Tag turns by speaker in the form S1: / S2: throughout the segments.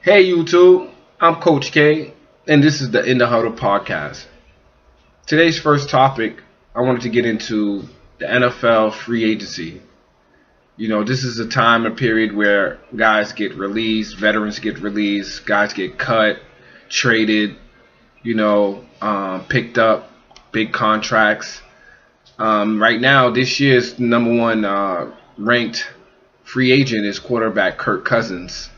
S1: Hey YouTube, I'm Coach K, and this is the In the Huddle podcast. Today's first topic, I wanted to get into the NFL free agency. This is a time and period where guys get released, veterans get released, guys get cut, traded, picked up, big contracts. Right now, this year's number one ranked free agent is quarterback Kirk Cousins.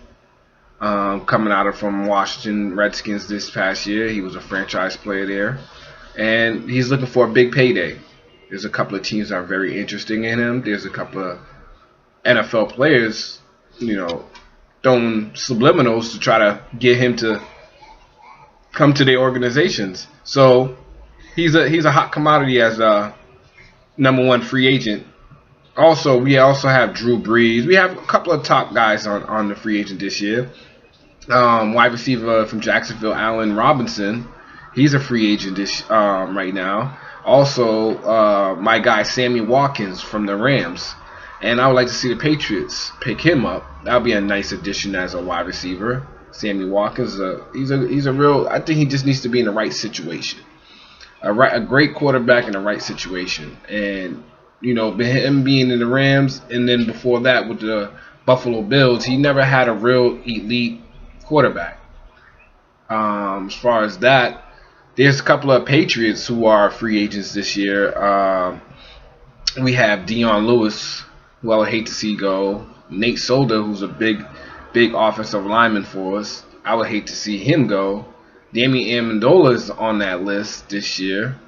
S1: Coming out of from Washington Redskins this past year. He was a franchise player there. And he's looking for a big payday. There's a couple of teams that are very interesting in him. There's a couple of NFL players, throwing subliminals to try to get him to come to their organizations. So he's a hot commodity as a number one free agent. We also have Drew Brees. We have a couple of top guys on the free agent this year. Wide receiver from Jacksonville, Allen Robinson. He's a free agent right now. Also, my guy Sammy Watkins from the Rams. And I would like to see the Patriots pick him up. That would be a nice addition as a wide receiver. Sammy Watkins, he's a real. I think he just needs to be in the right situation. A great quarterback in the right situation. And him being in the Rams, and then before that with the Buffalo Bills, he never had a real elite quarterback. As far as that, there's a couple of Patriots who are free agents this year. We have Dion Lewis, who I would hate to see go. Nate Solder, who's a big offensive lineman for us. I would hate to see him go. Damian Amendola is on that list this year.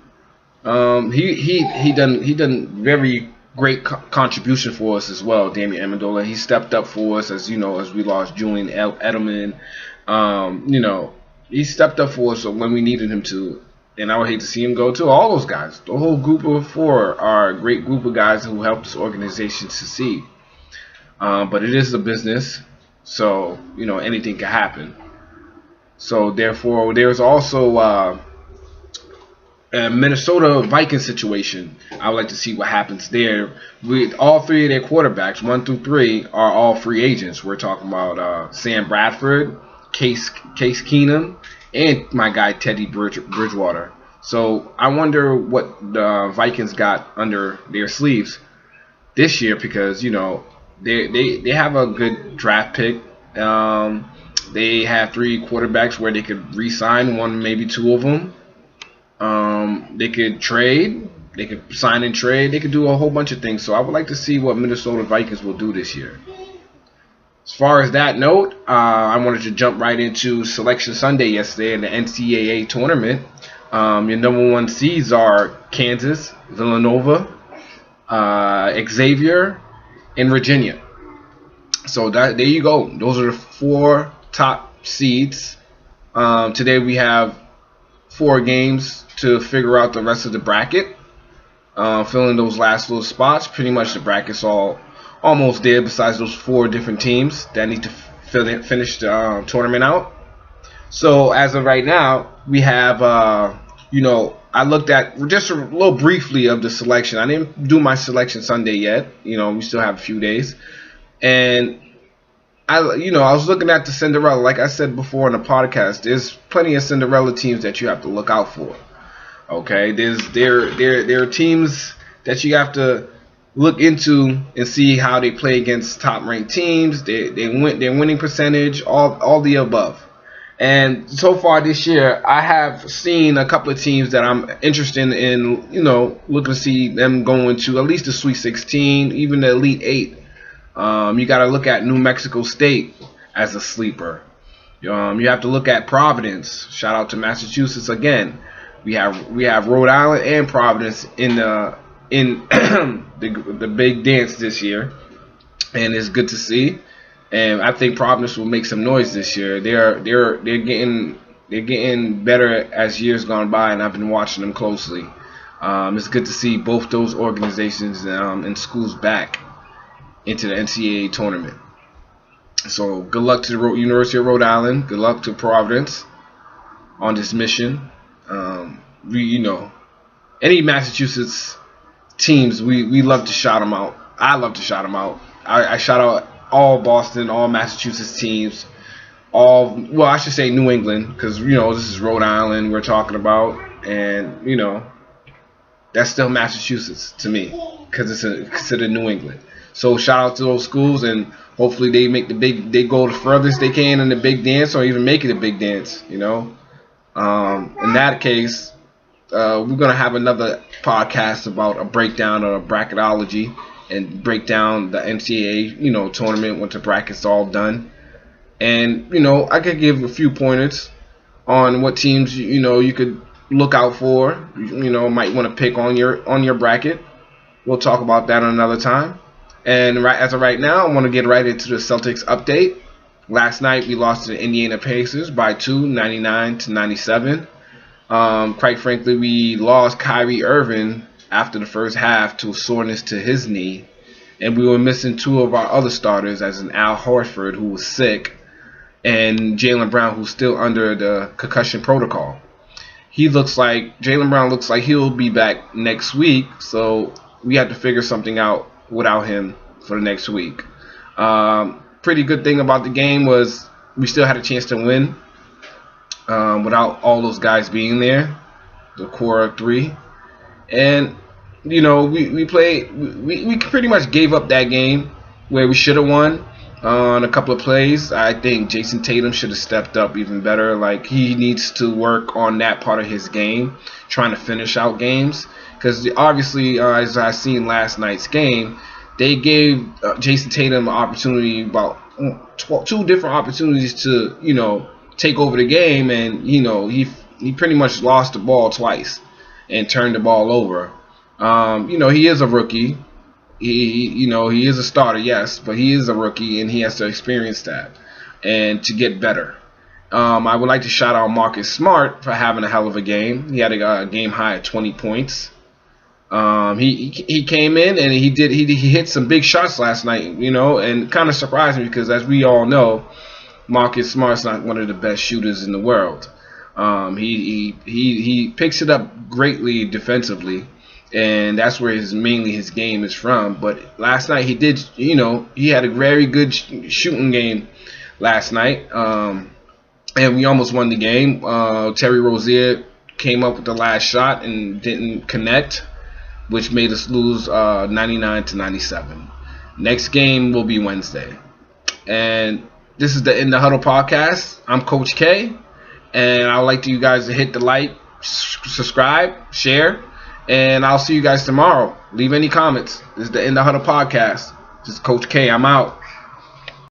S1: He done very great contribution for us as well. Damian Amendola, he stepped up for us as we lost Julian Edelman. He stepped up for us when we needed him to, and I would hate to see him go too. All those guys, the whole group of four, are a great group of guys who helped this organization succeed. But it is a business, so anything can happen. So therefore, there's also a Minnesota Vikings situation. I would like to see what happens there. With all three of their quarterbacks, 1 through 3, are all free agents. We're talking about Sam Bradford, Case Keenum, and my guy Teddy Bridgewater. So I wonder what the Vikings got under their sleeves this year, because they have a good draft pick. They have 3 quarterbacks where they could re-sign one, maybe 2 of them. They could trade. They could sign and trade. They could do a whole bunch of things. So I would like to see what Minnesota Vikings will do this year. As far as that note, I wanted to jump right into Selection Sunday yesterday in the NCAA tournament. Your number 1 seeds are Kansas, Villanova, Xavier, and Virginia. So there you go. Those are the 4 top seeds. Today we have 4 games to figure out the rest of the bracket. Filling those last little spots. Pretty much the bracket's almost there, besides those 4 different teams that need to finish the tournament out. So as of right now, we have, I looked at just a little briefly of the selection. I didn't do my Selection Sunday yet. We still have a few days. And I was looking at the Cinderella. Like I said before in the podcast, there's plenty of Cinderella teams that you have to look out for. Okay, there are teams that you have to look into and see how they play against top-ranked teams. Their winning percentage, all the above. And so far this year, I have seen a couple of teams that I'm interested in. Looking to see them going to at least the Sweet 16, even the Elite 8. You got to look at New Mexico State as a sleeper. You have to look at Providence. Shout out to Massachusetts again. We have Rhode Island and Providence in the big dance this year, and it's good to see. And I think Providence will make some noise this year. They're getting better as years gone by, and I've been watching them closely. It's good to see both those organizations and schools back into the NCAA tournament. So good luck to the University of Rhode Island. Good luck to Providence on this mission. Any Massachusetts teams, we love to shout them out. I love to shout them out. I shout out all Boston, all Massachusetts teams, well, I should say New England, because this is Rhode Island we're talking about, and that's still Massachusetts to me, because it's considered New England. So shout out to those schools, and hopefully they go the furthest they can in the big dance, or even make it a big dance. In that case, we're gonna have another podcast about a breakdown of bracketology and break down the NCAA tournament once the bracket's all done. And I could give a few pointers on what teams you could look out for. Might want to pick on your bracket. We'll talk about that another time. And as of right now, I want to get right into the Celtics update. Last night we lost to the Indiana Pacers by 2, 99-97. Quite frankly, we lost Kyrie Irving after the first half to a soreness to his knee, and we were missing two of our other starters, as in Al Horford, who was sick, and Jaylen Brown, who's still under the concussion protocol. Jaylen Brown looks like he'll be back next week, so we have to figure something out without him for the next week. Pretty good thing about the game was we still had a chance to win without all those guys being there, the core of three. And we pretty much gave up that game where we should have won on a couple of plays. I think Jason Tatum should have stepped up even better. Like, he needs to work on that part of his game, trying to finish out games, because obviously, as I seen last night's game, they gave Jason Tatum an opportunity, about two different opportunities to take over the game, and he pretty much lost the ball twice and turned the ball over. He is a rookie. He is a starter, yes, but he is a rookie, and he has to experience that and to get better. I would like to shout out Marcus Smart for having a hell of a game. He had a game high at 20 points. He came in and he hit some big shots last night, and kind of surprised me, because as we all know, Marcus Smart's not one of the best shooters in the world. He picks it up greatly defensively, and that's where mainly his game is from. But last night he had a very good shooting game last night, and we almost won the game. Terry Rozier came up with the last shot and didn't connect, which made us lose 99-97. Next game will be Wednesday. And this is the In the Huddle podcast. I'm Coach K, and I would like you guys to hit the like, subscribe, share, and I'll see you guys tomorrow. Leave any comments. This is the In the Huddle podcast. This is Coach K. I'm out.